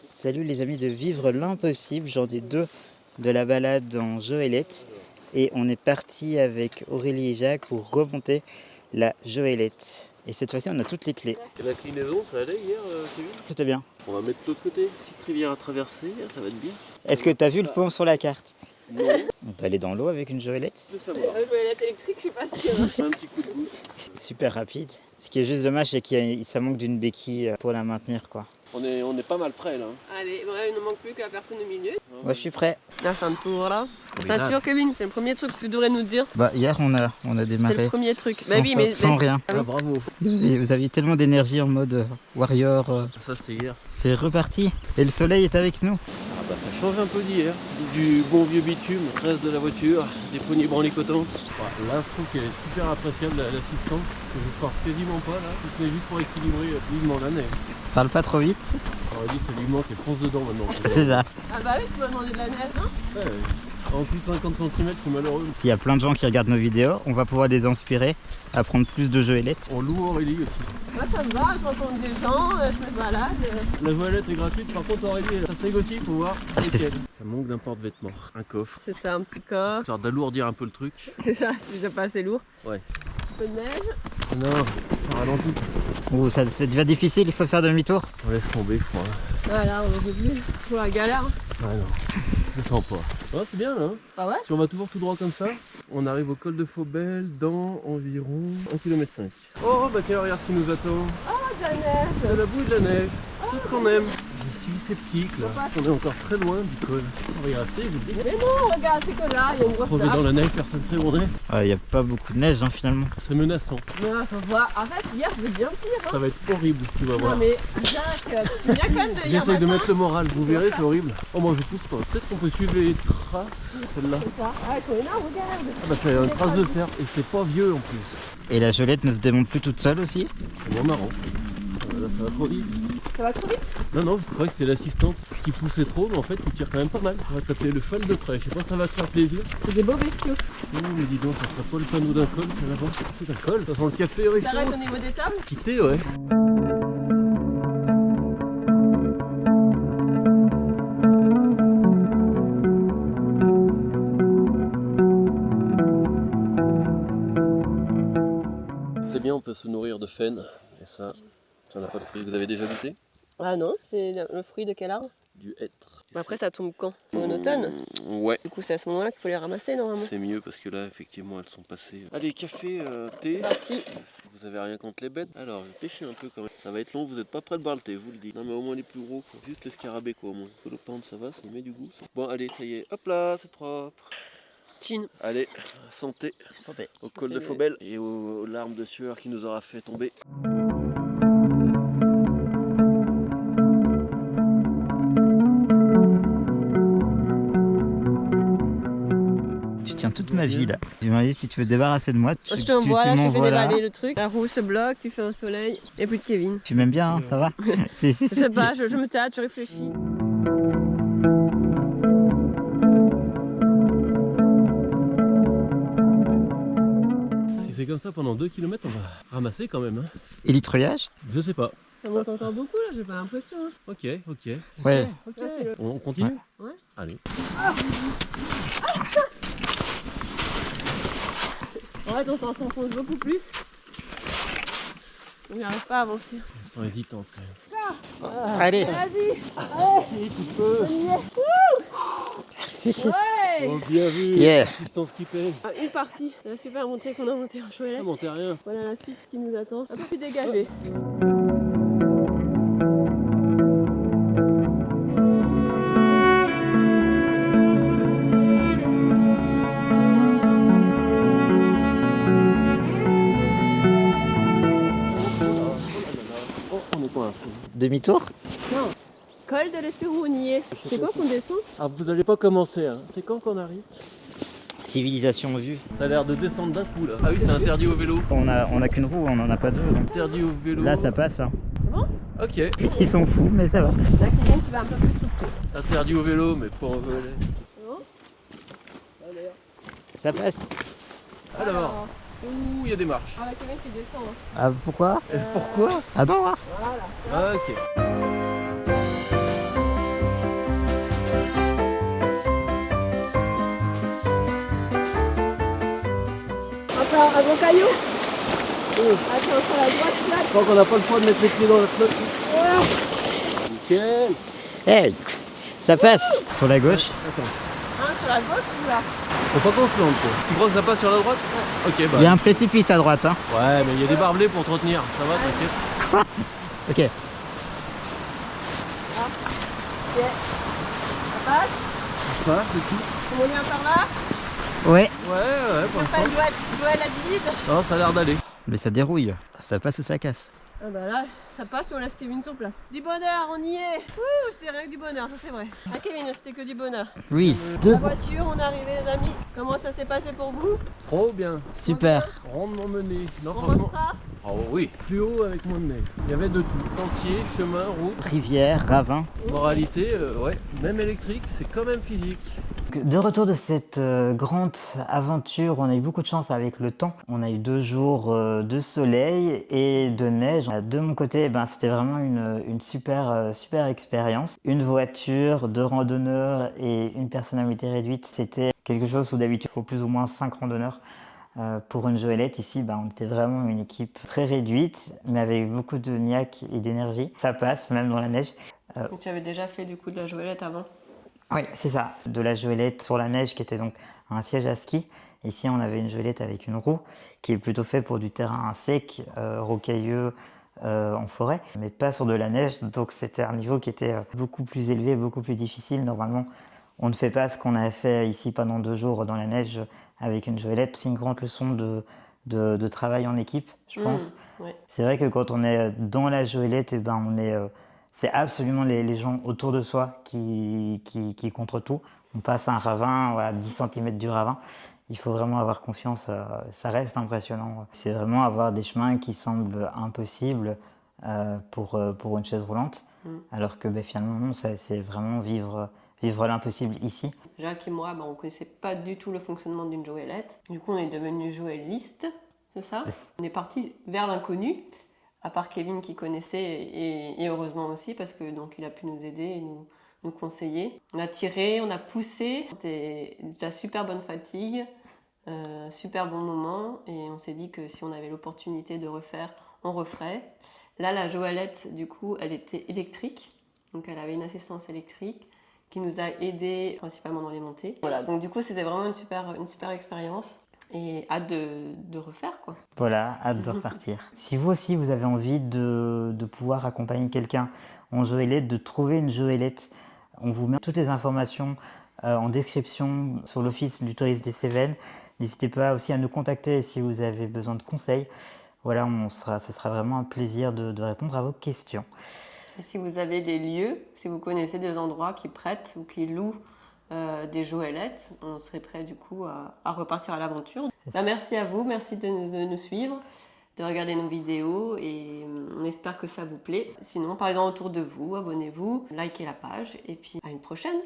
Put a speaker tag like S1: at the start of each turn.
S1: Salut les amis de Vivre l'Impossible, j'en ai deux de la balade en Joëlette et on est parti avec Aurélie et Jacques pour remonter la Joëlette. Et cette fois-ci on a toutes les clés.
S2: Et la clinaison, ça allait hier, Kevin?
S1: C'était bien.
S2: On va mettre de l'autre côté. Petite rivière à traverser, ça va être bien.
S1: Est-ce que tu as vu le pont sur la carte?
S2: Non,
S1: On peut aller dans l'eau avec une Joëlette.
S2: je veux savoir.
S3: Joëlette électrique, je suis pas sûre.
S2: Un petit coup de boost.
S1: Super rapide. Ce qui est juste dommage c'est qu'il ça manque d'une béquille pour la maintenir quoi.
S2: On est pas mal près là.
S3: Allez, ouais, il ne manque plus que la personne au milieu.
S1: Moi je suis prêt.
S3: La ceinture là.
S2: Oui,
S3: Ceinture, Kevin, c'est le premier truc que tu devrais nous dire.
S1: Bah hier on a
S3: C'est
S1: démarré
S3: le premier truc.
S1: sans, sans rien.
S2: Ah, bravo.
S1: Vous aviez tellement d'énergie en mode warrior.
S2: Ça c'était hier.
S1: C'est reparti. Et le soleil est avec nous.
S2: Ah bah ça change un peu d'hier. Du bon vieux bitume, reste de la voiture, des poignées branlicotantes. Ouais, là je trouve qu'elle est super appréciable l'assistance. Que je force quasiment pas là. Si ce n'est juste pour équilibrer vivement la neige.
S1: Parle pas trop vite.
S2: On aurait dit que ça lui manque, elle fonce dedans maintenant.
S1: C'est ça.
S3: Ah bah oui, tu m'as demandé de la neige, hein.
S2: Ouais, en plus de 50 cm, c'est malheureux.
S1: S'il y a plein de gens qui regardent nos vidéos, on va pouvoir les inspirer à prendre plus de Joëlette.
S2: On loue Aurélie aussi.
S3: Moi ça me va, je rencontre des gens, je me balade.
S2: La voilette est gratuite, par contre Aurélie, ça se négocie, faut voir lesquelles. Ça manque d'un porte-vêtements, un coffre.
S3: C'est ça, un petit corps.
S2: Histoire d'alourdir un peu le truc.
S3: C'est ça, c'est déjà pas assez lourd.
S2: Ouais.
S3: Un peu de neige.
S2: Non, ça ralentit.
S1: Ouh, ça devient difficile, il faut faire demi-tour.
S2: On laisse tomber, je crois.
S3: Voilà, on en peut plus. C'est la galère.
S2: Ouais, non, je sens pas. Ouais, c'est bien là. Hein.
S3: Ah ouais?
S2: Si on va toujours tout droit comme ça, on arrive au col de Faubel dans environ 1,5 km. Oh, bah tiens, regarde ce qui nous attend.
S3: Oh, de la neige.
S2: De la boue et de la neige. Tout ce qu'on aime. Je suis sceptique là. On est encore très loin du col. On va y rester, je vous le dis.
S3: Mais non, regarde, c'est que là, il y a une grosse
S2: Crever dans la neige, personne ne sait où on est.
S1: Il n'y a pas beaucoup de neige finalement.
S2: C'est menaçant.
S3: Mais là, ça va. Arrête, hier, c'était bien pire. Hein.
S2: Ça va être horrible, tu vas voir.
S3: Non mais Jacques, tu viens quand même de hier
S2: J'essaye de
S3: matin.
S2: mettre le moral, vous verrez, c'est horrible. Oh, moi je pousse pas. Peut-être qu'on peut suivre les traces, celle-là.
S3: C'est ça. Ah, ton énorme, regarde.
S2: Ah bah c'est une trace de cerf, et c'est pas vieux en plus.
S1: Et la Joëlette ne se démonte plus toute seule aussi.
S2: C'est moins marrant. Là ça va trop vite.
S3: Ça va trop vite?
S2: Non, non, je croyais que c'était l'assistance qui poussait trop, mais en fait tu tires quand même pas mal. On va taper le cheval de près, je sais pas si ça va te faire plaisir.
S3: C'est des beaux bestiaux.
S2: Oh, mais dis donc, ça sera pas le panneau d'un col, ça là-bas. C'est un col, ça sent le café,
S3: Tu
S2: Rico.
S3: t'arrêtes au niveau des tables?
S2: Quitté, ouais. C'est bien, on peut se nourrir de faine, et ça n'a pas de prix. Vous avez déjà goûté?
S3: Ah non, c'est le fruit de quel arbre?
S2: Du hêtre.
S3: Mais après ça tombe quand? En automne?
S2: Ouais.
S3: Du coup c'est à ce moment-là qu'il faut les ramasser normalement.
S2: C'est mieux parce que là, effectivement, elles sont passées. Allez, café, thé.
S3: C'est parti.
S2: Vous avez rien contre les bêtes? Alors, je vais pêcher un peu quand même. Ça va être long, vous n'êtes pas prêts de boire le thé, je vous le dis. Non, mais au moins les plus gros, quoi. Juste les scarabées, quoi, au moins. Faut le pendre, ça va, ça met du goût. Ça. Bon, allez, ça y est. Hop là, c'est propre.
S3: Chin.
S2: Allez, santé.
S1: Santé.
S2: Au col de Faubel et aux larmes de sueur qui nous aura fait tomber.
S1: Tu tiens toute ma vie là. Tu m'as dit si tu veux te débarrasser de moi,
S3: Je t'envoie,
S1: tu
S3: je fais
S1: m'envoies là.
S3: déballer le truc. La roue se bloque, tu fais un soleil. Et plus de Kevin.
S1: Tu m'aimes bien, hein, ça va.
S3: Je sais pas, je me tâte, je réfléchis.
S2: Si c'est comme ça pendant 2 km, on va ramasser quand même. Hein.
S1: Et l'itreuillage?
S2: Je sais pas.
S3: Ça monte encore beaucoup là, j'ai pas l'impression. Hein.
S2: Ok, ok.
S1: Ouais.
S2: Ok.
S3: Ah, c'est le-
S2: On continue?
S3: Ouais.
S2: Allez.
S3: En fait, on s'en s'enfonce beaucoup plus. On n'y arrive pas à avancer.
S2: On sent hésitant quand même.
S1: Allez.
S3: Vas-y.
S2: Si tu peux.
S3: Ouais.
S2: Oh, bien vu.
S1: Yeah.
S2: L'assistance qui paye.
S3: Ah, une partie de la super montée qu'on a montée en Joëlette.
S2: Ah, montez rien.
S3: Voilà la suite qui nous attend. Un peu plus dégagée.
S2: Oh, on est coincé.
S1: Demi-tour?
S3: Non. Col de l'Espéronnier. C'est quoi qu'on descend?
S2: Ah, vous n'allez pas commencer, hein. C'est quand qu'on arrive?
S1: Civilisation vue.
S2: Ça a l'air de descendre d'un coup là. Ah oui, c'est interdit au vélo.
S1: On a qu'une roue, on en a pas deux. Donc.
S2: Interdit au vélo.
S1: Là ça passe. Hein.
S2: Ok.
S1: Ils sont fous, mais ça va.
S3: Là, Kylian qui va un peu plus souffler.
S2: Interdit au vélo, mais pas en volet.
S3: Non? Allez.
S1: Ça passe.
S2: Alors. Ouh, il y a des marches.
S3: Ah, Kylian qui descend. Hein.
S1: Ah pourquoi?
S2: Pourquoi?
S1: Ah non hein.
S3: Voilà.
S2: Ah, ok.
S3: un gros caillou. Attends, sur la droite, là.
S2: Je crois qu'on n'a pas le choix de mettre les pieds dans la flotte. Nickel.
S1: Hey, ça passe sur la gauche.
S2: Attends,
S3: Sur la gauche ou là?
S2: faut pas qu'on se plante quoi. Tu crois que ça passe sur la droite? Ok, bah.
S1: Il y a un précipice à droite. Hein.
S2: Ouais, mais il y a des barbelés pour te retenir. Ça va, t'inquiète.
S1: Ok.
S3: Ok. Ça passe?
S2: Ça va, c'est tout.
S3: On est encore là?
S1: Ouais.
S2: Ouais, pour
S3: Pas
S2: l'instant.
S3: une duel à vide.
S2: Non, ça a l'air d'aller.
S1: Mais ça dérouille. Ça passe ou ça casse.
S3: Ah bah là, ça passe et on laisse Kevin sur place. Du bonheur, on y est. Ouh, c'était rien que du bonheur, ça c'est vrai. Ah Kevin, c'était que du bonheur.
S1: Oui.
S3: La voiture, on est arrivé les amis. Comment ça s'est passé pour vous?
S2: Trop bien.
S1: Super.
S2: Rondement mené. Non,
S3: On
S2: franchement.
S3: reprend?
S2: Oh oui, plus haut avec moins de neige. Il y avait de tout. Sentier, chemin, route.
S1: Rivière, ravin.
S2: Moralité, ouais, même électrique, c'est quand même physique.
S1: De retour de cette grande aventure, on a eu beaucoup de chance avec le temps. On a eu 2 jours de soleil et de neige. De mon côté, ben, c'était vraiment une super expérience. Une voiture, 2 randonneurs et une personnalité réduite, c'était quelque chose où d'habitude il faut plus ou moins 5 randonneurs. Pour une Joëlette, ici, ben, on était vraiment une équipe très réduite, mais avec beaucoup de niaque et d'énergie. Ça passe, même dans la neige.
S3: Donc tu avais déjà fait du coup de la joëlette avant?
S1: Oui, c'est ça. De la Joëlette sur la neige qui était donc un siège à ski. Ici, on avait une Joëlette avec une roue qui est plutôt fait pour du terrain sec, rocailleux, en forêt, mais pas sur de la neige. Donc c'était un niveau qui était beaucoup plus élevé, beaucoup plus difficile. Normalement, on ne fait pas ce qu'on a fait ici pendant 2 jours dans la neige avec une Joëlette. C'est une grande leçon de travail en équipe, je pense.
S3: Ouais.
S1: C'est vrai que quand on est dans la Joëlette, eh ben, c'est absolument les gens autour de soi qui contre tout. On passe un ravin à 10 cm du ravin. Il faut vraiment avoir confiance, ça reste impressionnant. C'est vraiment avoir des chemins qui semblent impossibles pour une chaise roulante, alors que finalement, non, c'est vraiment vivre l'impossible ici.
S3: Jacques et moi, on ne connaissait pas du tout le fonctionnement d'une joëlette. Du coup, on est devenus joëlistes, c'est ça? On est parti vers l'inconnu, à part Kevin qui connaissait, et heureusement aussi, parce que donc il a pu nous aider et nous conseiller. On a tiré, on a poussé, c'était de la super bonne fatigue, super bon moment, et on s'est dit que si on avait l'opportunité de refaire, on referait. Là, la joëlette, du coup, elle était électrique, donc elle avait une assistance électrique qui nous a aidés principalement dans les montées. Voilà, donc du coup, c'était vraiment une super expérience. Et hâte de refaire quoi.
S1: Voilà, hâte de repartir. Si vous aussi vous avez envie de pouvoir accompagner quelqu'un en Joëlette, de trouver une Joëlette, on vous met toutes les informations en description sur l'Office du tourisme des Cévennes. N'hésitez pas aussi à nous contacter si vous avez besoin de conseils. Voilà, ce sera vraiment un plaisir de répondre à vos questions.
S3: Et si vous avez des lieux, si vous connaissez des endroits qui prêtent ou qui louent des joëlettes, on serait prêt du coup à repartir à l'aventure. Merci à vous, merci de nous suivre, de regarder nos vidéos et on espère que ça vous plaît. Sinon, parlez-en autour de vous, abonnez-vous, likez la page et puis à une prochaine.